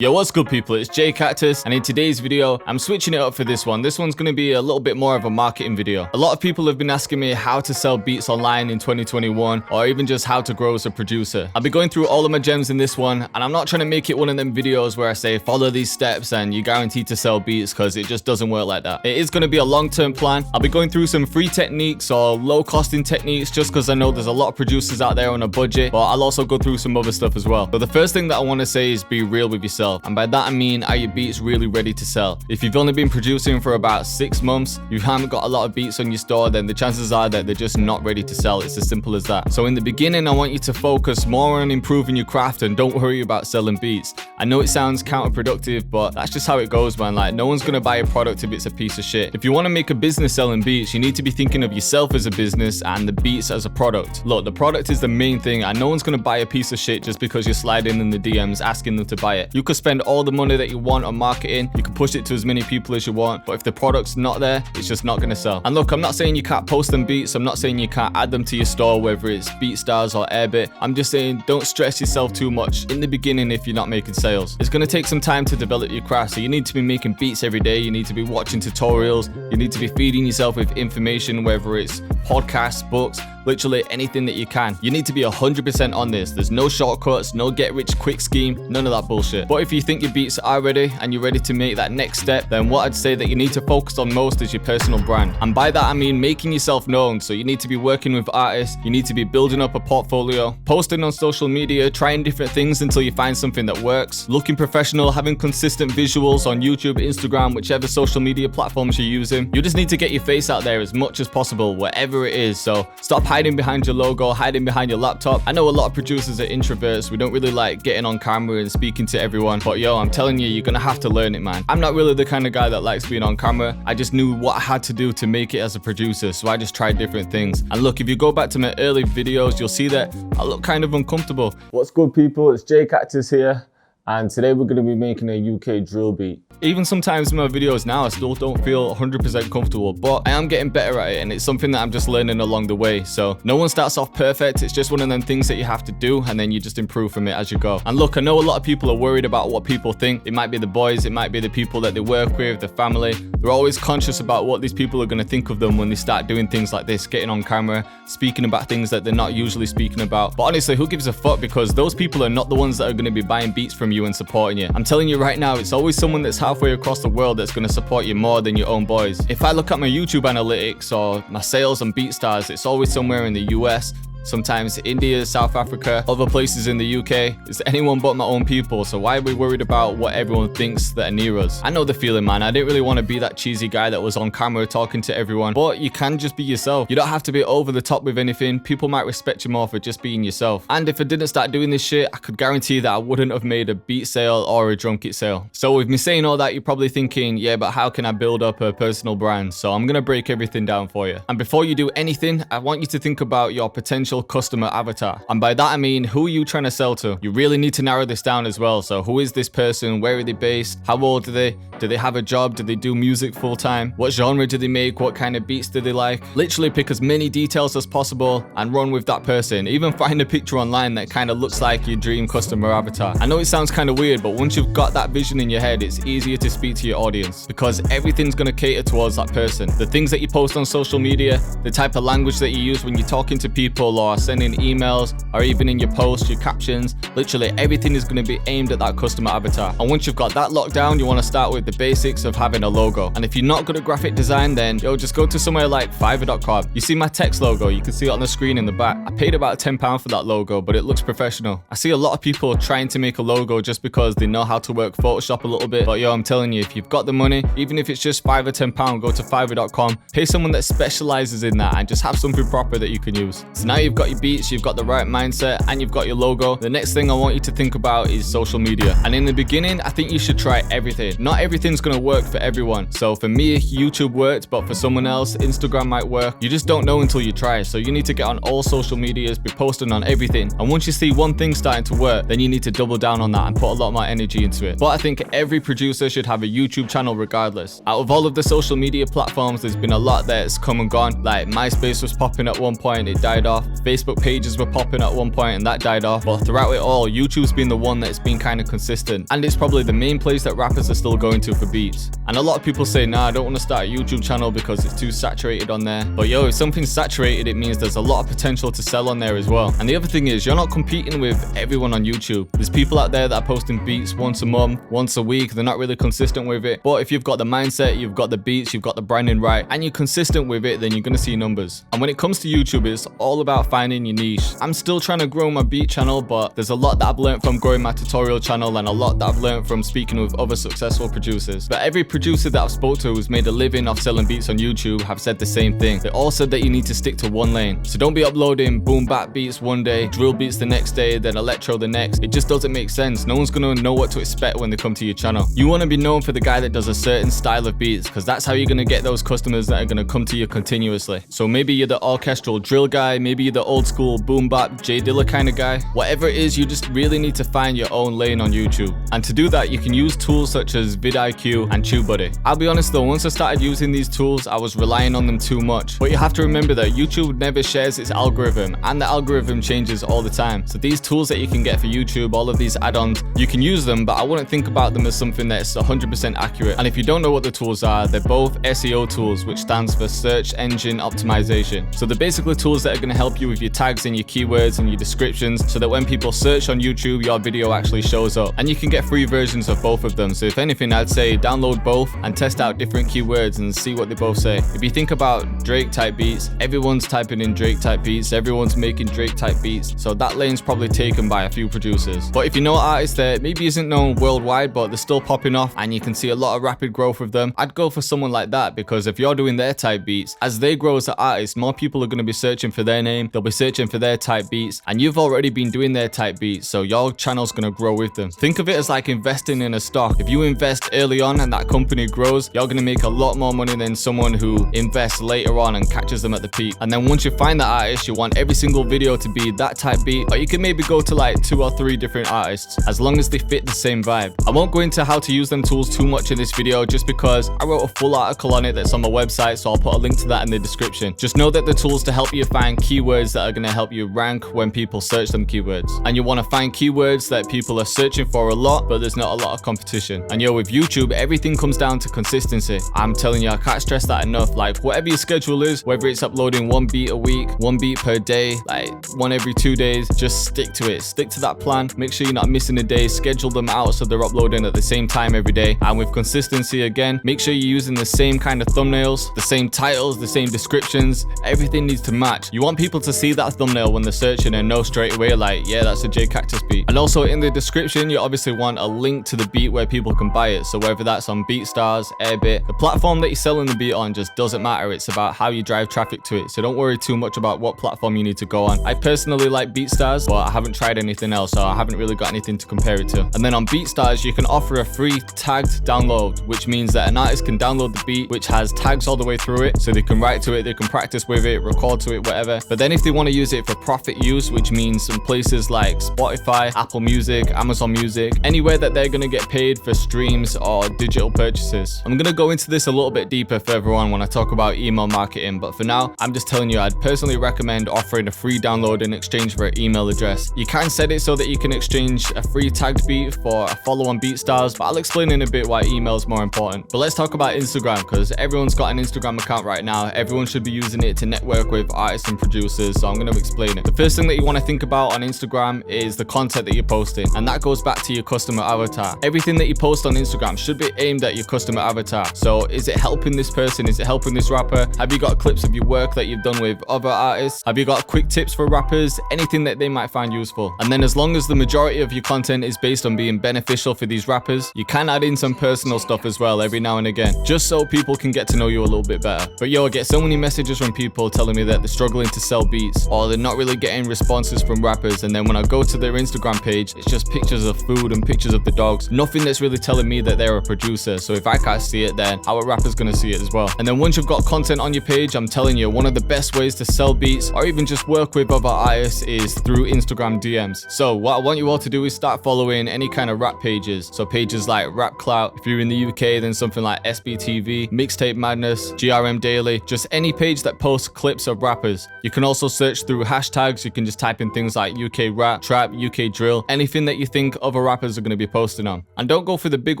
Yo, what's good people, it's Cactus, and in today's video, I'm switching it up for this one. This one's going to be a little bit more of a marketing video. A lot of people have been asking me how to sell beats online in 2021, or even just how to grow as a producer. I'll be going through all of my gems in this one, and I'm not trying to make it one of them videos where I say follow these steps and you're guaranteed to sell beats, because it just doesn't work like that. It is going to be a long-term plan. I'll be going through some free techniques or low-costing techniques just because I know there's a lot of producers out there on a budget, but I'll also go through some other stuff as well. But the first thing that I want to say is be real with yourself. And by that I mean, are your beats really ready to sell? If you've only been producing for about 6 months, you haven't got a lot of beats on your store, then the chances are that they're just not ready to sell. It's as simple as that. So in the beginning, I want you to focus more on improving your craft and don't worry about selling beats. I know it sounds counterproductive, but that's just how it goes, man. Like, no one's gonna buy a product if it's a piece of shit. If you want to make a business selling beats, you need to be thinking of yourself as a business and the beats as a product. Look, the product is the main thing, and no one's gonna buy a piece of shit just because you're sliding in the DMs asking them to buy it. You could spend all the money that you want on marketing, you can push it to as many people as you want, but if the product's not there, it's just not gonna sell. And look, I'm not saying you can't post them beats, I'm not saying you can't add them to your store, whether it's BeatStars or Airbit. I'm just saying don't stress yourself too much in the beginning if you're not making sales. It's gonna take some time to develop your craft, so you need to be making beats every day, you need to be watching tutorials, you need to be feeding yourself with information, whether it's podcasts, books, literally anything that you can. You need to be 100% on this. There's no shortcuts, no get rich quick scheme, none of that bullshit. But if you think your beats are ready and you're ready to make that next step, then what I'd say that you need to focus on most is your personal brand. And by that I mean making yourself known. So you need to be working with artists, you need to be building up a portfolio, posting on social media, trying different things until you find something that works, looking professional, having consistent visuals on YouTube, Instagram, whichever social media platforms you're using. You just need to get your face out there as much as possible, whatever it is. So stop hiding behind your logo, hiding behind your laptop. I know a lot of producers are introverts. We don't really like getting on camera and speaking to everyone, but yo, I'm telling you, you're gonna have to learn it, man. I'm not really the kind of guy that likes being on camera. I just knew what I had to do to make it as a producer, so I just tried different things. And look, if you go back to my early videos, you'll see that I look kind of uncomfortable. What's good people, it's Cactus here, and today we're gonna be making a UK drill beat. Even sometimes in my videos now, I still don't feel 100% comfortable, but I am getting better at it, and it's something that I'm just learning along the way. So no one starts off perfect. It's just one of them things that you have to do, and then you just improve from it as you go. And look, I know a lot of people are worried about what people think. It might be the boys, it might be the people that they work with, the family. They're always conscious about what these people are going to think of them when they start doing things like this, getting on camera, speaking about things that they're not usually speaking about. But honestly, who gives a fuck, because those people are not the ones that are going to be buying beats from you and supporting you. I'm telling you right now, it's always someone that's halfway across the world that's going to support you more than your own boys. If I look at my YouTube analytics or my sales on BeatStars, it's always somewhere in the US, sometimes India, South Africa, other places in the UK. It's anyone but my own people, so why are we worried about what everyone thinks that are near us? I know the feeling, man. I didn't really want to be that cheesy guy that was on camera talking to everyone, but you can just be yourself. You don't have to be over the top with anything. People might respect you more for just being yourself. And if I didn't start doing this shit, I could guarantee that I wouldn't have made a beat sale or a drum kit sale. So with me saying all that, you're probably thinking, yeah, but how can I build up a personal brand? So I'm gonna break everything down for you. And before you do anything, I want you to think about your potential customer avatar. And by that I mean, who are you trying to sell to? You really need to narrow this down as well. So who is this person? Where are they based? How old are they? Do they have a job? Do they do music full time? What genre do they make? What kind of beats do they like? Literally pick as many details as possible and run with that person. Even find a picture online that kind of looks like your dream customer avatar. I know it sounds kind of weird, but once you've got that vision in your head, it's easier to speak to your audience, because everything's going to cater towards that person. The things that you post on social media, the type of language that you use when you're talking to people or sending emails, or even in your posts, your captions, literally everything is going to be aimed at that customer avatar. And once you've got that locked down, you want to start with the basics of having a logo. And if you're not good at graphic design, then yo, just go to somewhere like fivio.com. You see my text logo, you can see it on the screen in the back. I paid about £10 for that logo, but it looks professional. I see a lot of people trying to make a logo just because they know how to work Photoshop a little bit, but yo, I'm telling you, if you've got the money, even if it's just £5 or £10, go to fivio.com, pay someone that specializes in that, and just have something proper that you can use. So now you've got your beats, you've got the right mindset, and you've got your logo. The next thing I want you to think about is social media. And in the beginning, I think you should try everything. Not everything everything's gonna work for everyone. So for me, YouTube worked, but for someone else, Instagram might work. You just don't know until you try. So you need to get on all social medias, be posting on everything. And once you see one thing starting to work, then you need to double down on that and put a lot more energy into it. But I think every producer should have a YouTube channel regardless. Out of all of the social media platforms, there's been a lot that's come and gone. Like MySpace was popping at one point, it died off. Facebook pages were popping at one point and that died off. But throughout it all, YouTube's been the one that's been kind of consistent. And it's probably the main place that rappers are still going to for beats. And a lot of people say, nah, I don't want to start a YouTube channel because it's too saturated on there. But yo, if something's saturated, it means there's a lot of potential to sell on there as well. And the other thing is, you're not competing with everyone on YouTube. There's people out there that are posting beats once a month, once a week. They're not really consistent with it. But if you've got the mindset, you've got the beats, you've got the branding right, and you're consistent with it, then you're gonna see numbers. And when it comes to YouTube, it's all about finding your niche. I'm still trying to grow my beat channel, but there's a lot that I've learned from growing my tutorial channel and a lot that I've learned from speaking with other successful producers. But every producer that I've spoke to who's made a living off selling beats on YouTube have said the same thing. They all said that you need to stick to one lane. So don't be uploading boom bap beats one day, drill beats the next day, then electro the next. It just doesn't make sense. No one's gonna know what to expect when they come to your channel. You wanna be known for the guy that does a certain style of beats, because that's how you're gonna get those customers that are gonna come to you continuously. So maybe you're the orchestral drill guy, maybe you're the old school boom bap J Dilla kind of guy. Whatever it is, you just really need to find your own lane on YouTube. And to do that, you can use tools such as vidIQ and TubeBuddy. I'll be honest though, once I started using these tools, I was relying on them too much. But you have to remember that YouTube never shares its algorithm, and the algorithm changes all the time. So these tools that you can get for YouTube, all of these add-ons, you can use them, but I wouldn't think about them as something that's 100% accurate. And if you don't know what the tools are, they're both SEO tools, which stands for search engine optimization. So they're basically tools that are going to help you with your tags and your keywords and your descriptions, so that when people search on YouTube, your video actually shows up. And you can get free versions of both of them. So if anything, I'd say download both and test out different keywords and see what they both say. If you think about Drake type beats, everyone's typing in Drake type beats, everyone's making Drake type beats. So that lane's probably taken by a few producers. But if you know artists that maybe isn't known worldwide, but they're still popping off and you can see a lot of rapid growth with them, I'd go for someone like that, because if you're doing their type beats, as they grow as an artist, more people are going to be searching for their name, they'll be searching for their type beats, and you've already been doing their type beats, so your channel's going to grow with them. Think of it as like investing in a stock. If you invest early on and that company grows, you're going to make a lot more money than someone who invests later on and catches them at the peak. And then once you find that artist, you want every single video to be that type beat, or you can maybe go to like 2 or 3 different artists, as long as they fit the same vibe. I won't go into how to use them tools too much in this video, just because I wrote a full article on it that's on my website, so I'll put a link to that in the description. Just know that the tools to help you find keywords that are going to help you rank when people search them keywords. And you want to find keywords that people are searching for a lot, but there's not a lot of competition. And yo, with YouTube, everything comes down to consistency. I'm telling you, I can't stress that enough. Like, whatever your schedule is, whether it's uploading 1 beat a week, 1 beat per day, like 1 every 2 days, just stick to it. Stick to that plan. Make sure you're not missing a day. Schedule them out so they're uploading at the same time every day. And with consistency again, make sure you're using the same kind of thumbnails, the same titles, the same descriptions. Everything needs to match. You want people to see that thumbnail when they're searching and know straight away, like, yeah, that's a J Cactus beat. And also in the description, you obviously want a link to the beat where people can buy it. So whether that's on BeatStars, Airbit, the platform that you're selling the beat on just doesn't matter. It's about how you drive traffic to it. So don't worry too much about what platform you need to go on. I personally like BeatStars, but I haven't tried anything else, so I haven't really got anything to compare it to. And then on BeatStars, you can offer a free tagged download, which means that an artist can download the beat, which has tags all the way through it, so they can write to it, they can practice with it, record to it, whatever. But then if they want to use it for profit use, which means some places like Spotify, Apple Music, Amazon Music, anywhere that they're going to get paid for streams or digital purchases. I'm going to go into this a little bit deeper further on when I talk about email marketing, but for now, I'm just telling you, I'd personally recommend offering a free download in exchange for an email address. You can set it so that you can exchange a free tagged beat for a follow on BeatStars, but I'll explain in a bit why email is more important. But let's talk about Instagram, because everyone's got an Instagram account right now. Everyone should be using it to network with artists and producers, so I'm going to explain it. The first thing that you want to think about on Instagram is the content that you're posting, and that goes back to your customer avatar. Everything that you post on Instagram should be aimed at your customer avatar. So is it helping this person? Is it helping this rapper? Have you got clips of your work that you've done with other artists? Have you got quick tips for rappers? Anything that they might find useful. And then as long as the majority of your content is based on being beneficial for these rappers, you can add in some personal stuff as well every now and again, just so people can get to know you a little bit better. But yo, I get so many messages from people telling me that they're struggling to sell beats, or they're not really getting responses from rappers, and then when I go to their Instagram page, it's just pictures of food and pictures of the dogs. Nothing that's really telling me that they're they're a producer. So if I can't see it, then how a rapper's gonna see it as well? And then once you've got content on your page, I'm telling you, one of the best ways to sell beats or even just work with other artists is through Instagram DMs. So what I want you all to do is start following any kind of rap pages. So pages like Rap Clout. If you're in the UK, then something like SBTV, Mixtape Madness, GRM Daily, just any page that posts clips of rappers. You can also search through hashtags. You can just type in things like UK rap, trap, UK drill, anything that you think other rappers are going to be posting on. And don't go for the big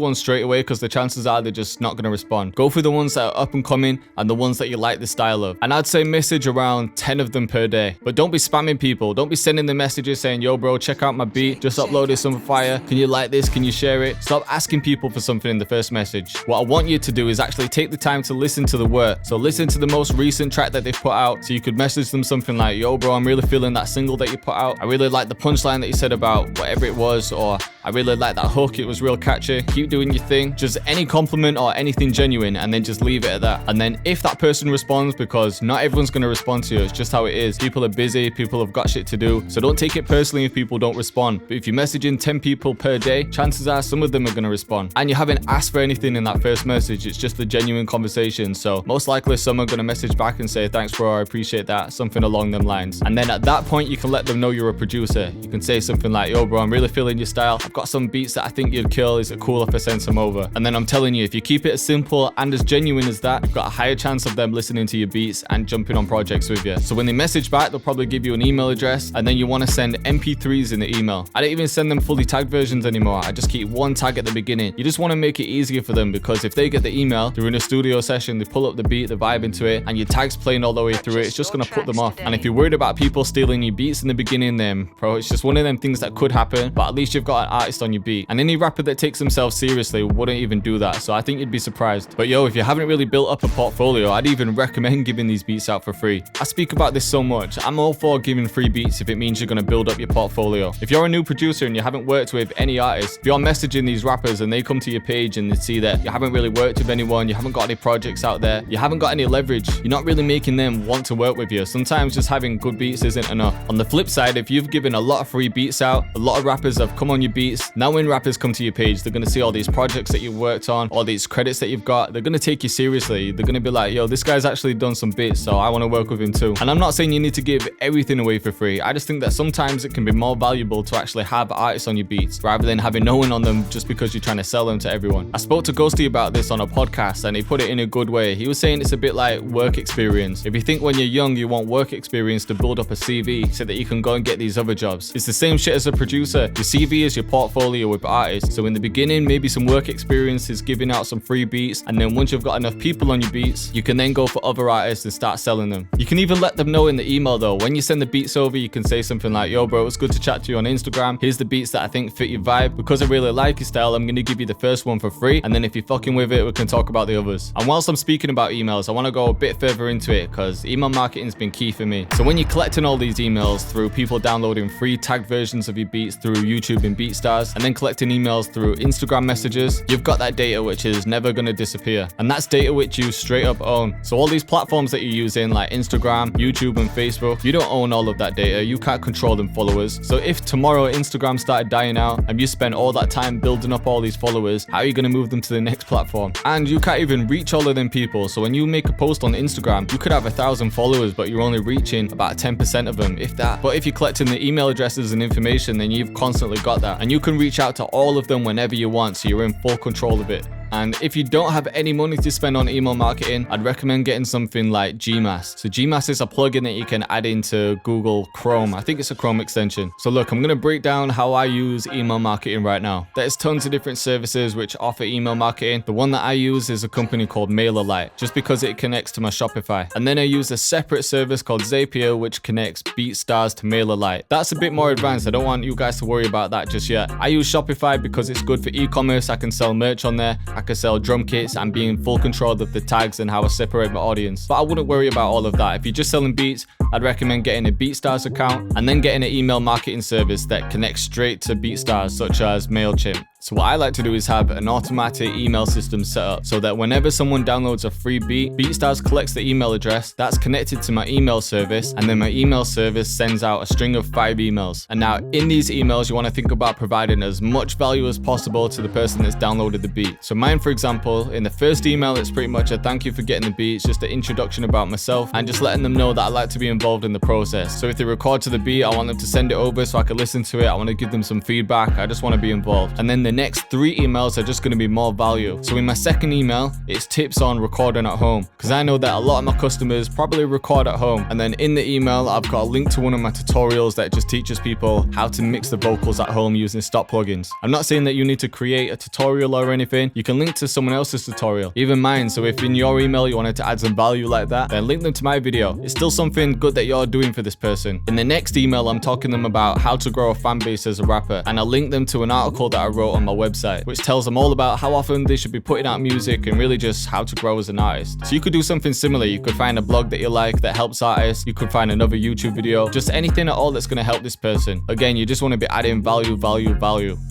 ones straight away, because the chances are they're just not going to respond. Go for the ones that are up and coming and the ones that you like the style of. And I'd say message around 10 of them per day. But don't be spamming people. Don't be sending them messages saying, yo bro, check out my beat, just uploaded some fire, can you like this, can you share it? Stop asking people for something in the first message. What I want you to do is actually take the time to listen to the work. So listen to the most recent track that they've put out. So you could message them something like, yo bro, I'm really feeling that single that you put out. I really like the punchline that you said about whatever it was, or I really like that hook, it was real catchy. Keep doing your thing. Just any compliment or anything genuine, and then just leave it at that. And then if that person responds, because not everyone's going to respond to you, it's just how it is. People are busy, people have got shit to do. So don't take it personally if people don't respond. But if you're messaging 10 people per day, chances are some of them are going to respond. And you haven't asked for anything in that first message, it's just a genuine conversation. So most likely some are going to message back and say, thanks bro, I appreciate that, something along them lines. And then at that point, you can let them know you're a producer. You can say something like, yo bro, I'm really feeling your style. I've got some beats that I think you'd kill. Is it cool if I send some over? And then I'm telling you, if you keep it as simple and as genuine as that, you've got a higher chance of them listening to your beats and jumping on projects with you. So when they message back, they'll probably give you an email address, and then you want to send MP3s in the email. I don't even send them fully tagged versions anymore. I just keep one tag at the beginning. You just want to make it easier for them, because if they get the email, they're in a studio session, they pull up the beat, they vibe into it, and your tag's playing all the way through it, it's just going to put them off. And if you're worried about people stealing your beats in the beginning, then bro, it's just one of them things that could happen, but at least you've got an artist on your beat. And any rapper that takes themselves seriously wouldn't even do that, so I think you'd be surprised. But yo, if you haven't really built up a portfolio, I'd even recommend giving these beats out for free. I speak about this so much. I'm all for giving free beats if it means you're going to build up your portfolio. If you're a new producer and you haven't worked with any artists, if you're messaging these rappers and they come to your page and they see that you haven't really worked with anyone, you haven't got any projects out there, you haven't got any leverage, you're not really making them want to work with you. Sometimes just having good beats isn't enough. On the flip side, if you've given a lot of free beats out, a lot of rappers have come on your beats. Now when rappers come to your page, they're going to see all these projects that you've worked on, all these credits that you've got. They're going to take you seriously. They're going to be like, yo, this guy's actually done some bits, so I want to work with him too. And I'm not saying you need to give everything away for free. I just think that sometimes it can be more valuable to actually have artists on your beats rather than having no one on them just because you're trying to sell them to everyone. I spoke to Ghosty about this on a podcast, and he put it in a good way. He was saying it's a bit like work experience. If you think when you're young you want work experience to build up a CV so that you can go and get these other jobs, it's the same shit as a producer. Your CV is your portfolio with artists. So in the beginning, maybe some work experience is giving out some free beats, and then once you've got enough people on your beats, you can then go for other artists and start selling them. You can even let them know in the email though. When you send the beats over, you can say something like, yo bro, it's good to chat to you on Instagram. Here's the beats that I think fit your vibe. Because I really like your style, I'm going to give you the first one for free, and then if you're fucking with it, we can talk about the others. And whilst I'm speaking about emails, I want to go a bit further into it, because email marketing's been key for me. So when you're collecting all these emails through people downloading free tagged versions of your beats through YouTube and BeatStars, and then collecting emails through Instagram messages, you've got that data which is never going to disappear. And that's data which you straight up own. So all these platforms that you're using like Instagram, YouTube and Facebook, you don't own all of that data. You can't control them followers. So if tomorrow Instagram started dying out and you spent all that time building up all these followers, how are you going to move them to the next platform? And you can't even reach all of them people. So when you make a post on Instagram, you could have 1,000 followers, but you're only reaching about 10% of them, if that. But if you're collecting the email addresses and information, then you've constantly got that. And you can reach out to all of them whenever you want, so you're in full control of it. And if you don't have any money to spend on email marketing, I'd recommend getting something like Gmass. So Gmass is a plugin that you can add into Google Chrome. I think it's a Chrome extension. So look, I'm going to break down how I use email marketing right now. There's tons of different services which offer email marketing. The one that I use is a company called MailerLite, just because it connects to my Shopify. And then I use a separate service called Zapier, which connects BeatStars to MailerLite. That's a bit more advanced. I don't want you guys to worry about that just yet. I use Shopify because it's good for e-commerce. I can sell merch on there. I can sell drum kits and be in full control of the tags and how I separate my audience. But I wouldn't worry about all of that. If you're just selling beats, I'd recommend getting a BeatStars account and then getting an email marketing service that connects straight to BeatStars, such as MailChimp. So what I like to do is have an automatic email system set up so that whenever someone downloads a free beat, BeatStars collects the email address that's connected to my email service, and then my email service sends out a string of 5 emails. And now in these emails, you want to think about providing as much value as possible to the person that's downloaded the beat. So mine, for example, in the first email, it's pretty much a thank you for getting the beat. It's just an introduction about myself and just letting them know that I like to be involved in the process. So if they record to the beat, I want them to send it over so I can listen to it. I want to give them some feedback. I just want to be involved. And then the next 3 emails are just going to be more value. So in my second email, it's tips on recording at home, because I know that a lot of my customers probably record at home. And then in the email, I've got a link to one of my tutorials that just teaches people how to mix the vocals at home using stock plugins. I'm not saying that you need to create a tutorial or anything. You can link to someone else's tutorial, even mine. So if in your email you wanted to add some value like that, then link them to my video. It's still something good that you're doing for this person. In the next email, I'm talking them about how to grow a fan base as a rapper, and I'll link them to an article that I wrote on my website, which tells them all about how often they should be putting out music and really just how to grow as an artist. So you could do something similar. You could find a blog that you like that helps artists. You could find another YouTube video, just anything at all that's going to help this person. Again, you just want to be adding value.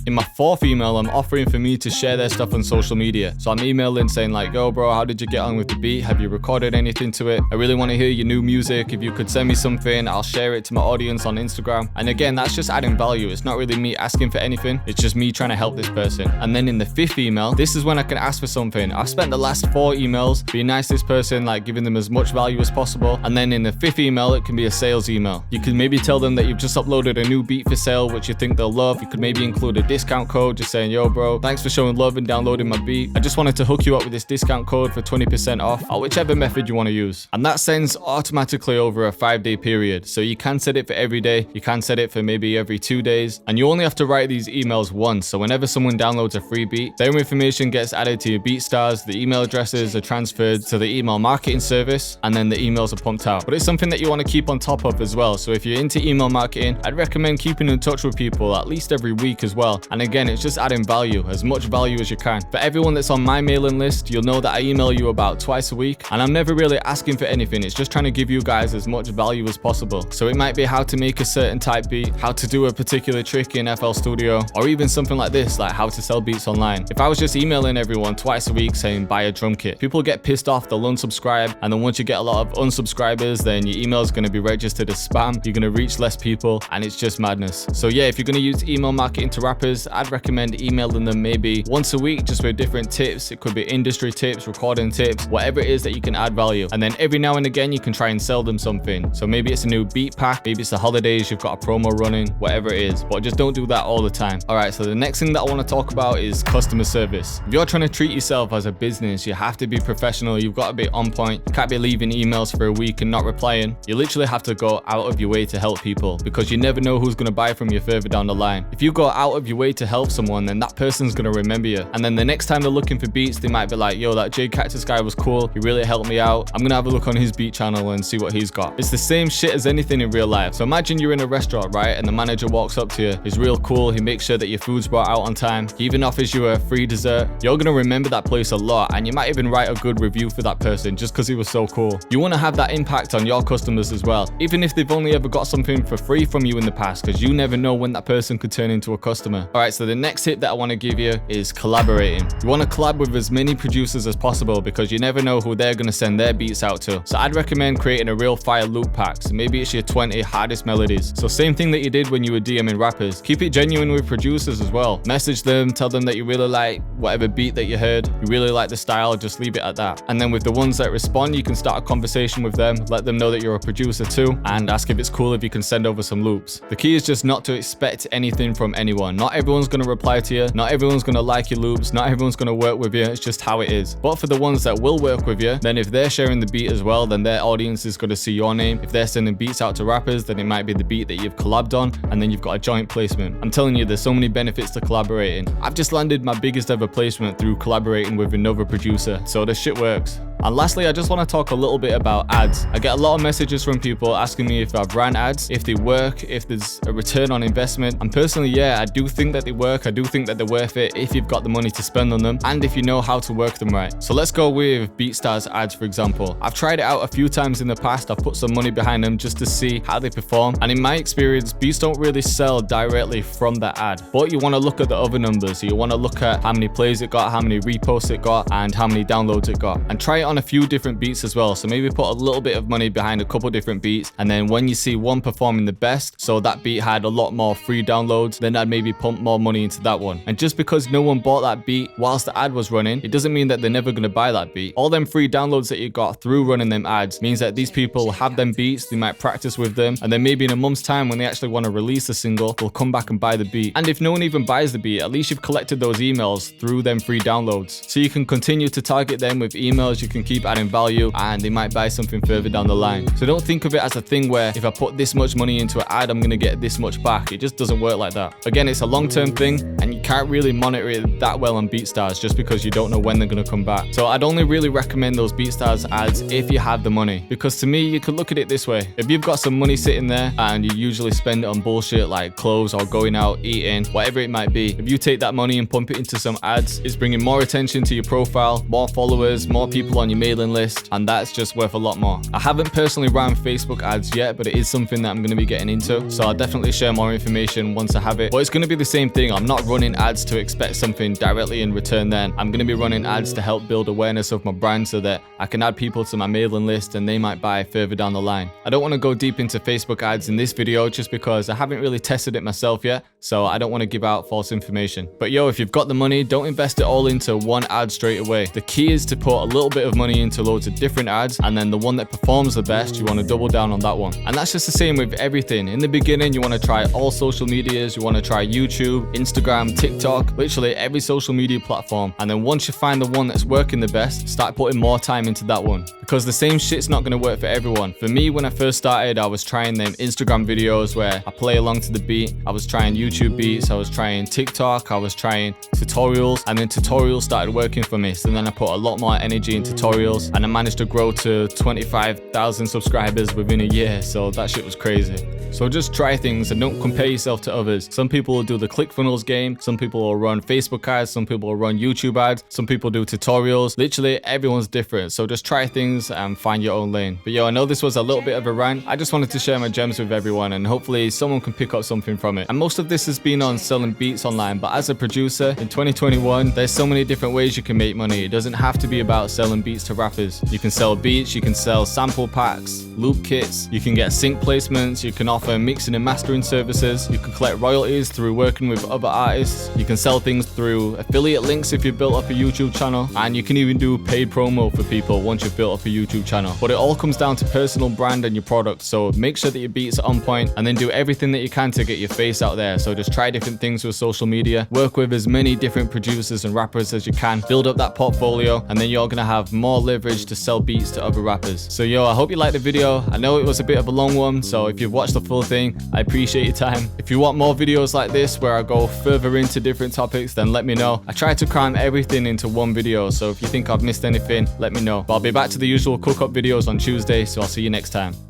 In my fourth email, I'm offering for me to share their stuff on social media. So I'm emailing saying like, yo bro, how did you get on with the beat? Have you recorded anything to it? I really want to hear your new music. If you could send me something, I'll share it to my audience on Instagram. And again, that's just adding value. It's not really me asking for anything. It's just me trying to help this person. And then in the fifth email, this is when I can ask for something. I've spent the last 4 emails being nice to this person, like giving them as much value as possible. And then in the fifth email, it can be a sales email. You can maybe tell them that you've just uploaded a new beat for sale, which you think they'll love. You could maybe include a discount code, just saying, yo bro, thanks for showing love and downloading my beat. I just wanted to hook you up with this discount code for 20% off, or whichever method you want to use. And that sends automatically over a 5-day period. So you can set it for every day. You can set it for maybe every 2 days. And you only have to write these emails once. So whenever someone downloads a free beat, their information gets added to your BeatStars, the email addresses are transferred to the email marketing service, and then the emails are pumped out. But it's something that you want to keep on top of as well. So if you're into email marketing, I'd recommend keeping in touch with people at least every week as well. And again, it's just adding value, as much value as you can. For everyone that's on my mailing list, you'll know that I email you about twice a week, and I'm never really asking for anything. It's just trying to give you guys as much value as possible. So it might be how to make a certain type beat, how to do a particular trick in FL Studio, or even something like this, like how to sell beats online. If I was just emailing everyone twice a week saying buy a drum kit, people get pissed off, they'll unsubscribe, and then once you get a lot of unsubscribers, then your email is going to be registered as spam. You're going to reach less people, and it's just madness. So yeah, if you're going to use email marketing to rappers, I'd recommend emailing them maybe once a week, just with different tips. It could be industry tips, recording tips, whatever it is that you can add value. And then every now and again, you can try and sell them something. So maybe it's a new beat pack, maybe it's the holidays, you've got a promo running, whatever it is, but just don't do that all the time. All right, so the next thing that I want to talk about is customer service. If you're trying to treat yourself as a business, you have to be professional. You've got to be on point. You can't be leaving emails for a week and not replying. You literally have to go out of your way to help people, because you never know who's going to buy from you further down the line. If you go out of your way to help someone, then that person's going to remember you. And then the next time they're looking for beats, they might be like, yo, that Cactus guy was cool. He really helped me out. I'm going to have a look on his beat channel and see what he's got. It's the same shit as anything in real life. So imagine you're in a restaurant, right? And the manager walks up to you. He's real cool. He makes sure that your food's brought out on time. He even offers you a free dessert. You're going to remember that place a lot, and you might even write a good review for that person just because he was so cool. You want to have that impact on your customers as well, even if they've only ever got something for free from you in the past, because you never know when that person could turn into a customer. All right, so the next tip that I want to give you is collaborating. You want to collab with as many producers as possible, because you never know who they're going to send their beats out to. So I'd recommend creating a real fire loop pack. So maybe it's your 20 hardest melodies. So same thing that you did when you were DMing rappers. Keep it genuine with producers as well. Message them, tell them that you really like whatever beat that you heard, you really like the style, just leave it at that. And then with the ones that respond, you can start a conversation with them, let them know that you're a producer too, and ask if it's cool if you can send over some loops. The key is just not to expect anything from anyone. Not everyone's going to reply to you, not everyone's going to like your loops, not everyone's going to work with you. It's just how it is. But for the ones that will work with you, then if they're sharing the beat as well, then their audience is going to see your name. If they're sending beats out to rappers, then it might be the beat that you've collabed on, and then you've got a joint placement. I'm telling you, there's so many benefits to collaborating. I've just landed my biggest ever placement through collaborating with another producer, so this shit works. And lastly, I just want to talk a little bit about ads. I get a lot of messages from people asking me if I've ran ads, if they work, if there's a return on investment. And personally, yeah, I do think that they work. I do think that they're worth it if you've got the money to spend on them and if you know how to work them right. So let's go with BeatStars ads, for example. I've tried it out a few times in the past. I've put some money behind them just to see how they perform. And in my experience, beats don't really sell directly from that ad. But you want to look at the other numbers. So you want to look at how many plays it got, how many reposts it got, and how many downloads it got. And try it on a few different beats as well. So maybe put a little bit of money behind a couple different beats. And then when you see one performing the best, so that beat had a lot more free downloads, then I'd maybe pump more money into that one. And just because no one bought that beat whilst the ad was running, it doesn't mean that they're never going to buy that beat. All them free downloads that you got through running them ads means that these people have them beats, they might practice with them, and then maybe in a month's time when they actually want to release a single, they'll come back and buy the beat. And if no one even buys the beat, at least you've collected those emails through them free downloads. So you can continue to target them with emails, you can keep adding value, and they might buy something further down the line. So don't think of it as a thing where if I put this much money into an ad, I'm going to get this much back. It just doesn't work like that. Again, it's a long-term thing, and you can't really monitor it that well on BeatStars just because you don't know when they're going to come back. So I'd only really recommend those BeatStars ads if you have the money, because to me, you could look at it this way. If you've got some money sitting there and you usually spend it on bullshit like clothes or going out, eating, whatever it might be, if you take that money and pump it into some ads, it's bringing more attention to your profile, more followers, more people on your mailing list, and that's just worth a lot more. I haven't personally ran Facebook ads yet, but it is something that I'm going to be getting into, so I'll definitely share more information once I have it. But it's going to be the same thing. I'm not running ads to expect something directly in return then. I'm going to be running ads to help build awareness of my brand so that I can add people to my mailing list and they might buy further down the line. I don't want to go deep into Facebook ads in this video just because I haven't really tested it myself yet, so I don't want to give out false information. But yo, if you've got the money, don't invest it all into one ad straight away. The key is to put a little bit of money into loads of different ads, and then the one that performs the best, you want to double down on that one. And that's just the same with everything. In the beginning, you want to try all social medias, you want to try YouTube, Instagram, TikTok, literally every social media platform. And then once you find the one that's working the best, start putting more time into that one, because the same shit's not going to work for everyone. For me, when I first started, I was trying them Instagram videos where I play along to the beat. I was trying YouTube beats, I was trying TikTok, I was trying tutorials, and then tutorials started working for me. So then I put a lot more energy in tutorials, and I managed to grow to 25,000 subscribers within a year. So that shit was crazy. So just try things and don't compare yourself to others. Some people will do the ClickFunnels game, some people will run Facebook ads, some people will run YouTube ads, some people do tutorials. Literally everyone's different. So just try things and find your own lane. But yo, I know this was a little bit of a rant. I just wanted to share my gems with everyone, and hopefully someone can pick up something from it. And most of this has been on selling beats online, but as a producer in 2021, there's so many different ways you can make money. It doesn't have to be about selling beats to rappers. You can sell beats, you can sell sample packs, loop kits, you can get sync placements, you can offer mixing and mastering services, you can collect royalties through working with other artists, you can sell things through affiliate links if you've built up a YouTube channel, and you can even do paid promo for people once you've built up a YouTube channel. But it all comes down to personal brand and your product, so make sure that your beats are on point, and then do everything that you can to get your face out there. So just try different things with social media, work with as many different producers and rappers as you can, build up that portfolio, and then you're gonna have more leverage to sell beats to other rappers. So yo, I hope you liked the video. I know it was a bit of a long one, so if you've watched the full thing, I appreciate your time. If you want more videos like this where I go further into different topics, then let me know. I try to cram everything into one video, so if you think I've missed anything, let me know. But I'll be back to the usual cook-up videos on Tuesday, so I'll see you next time.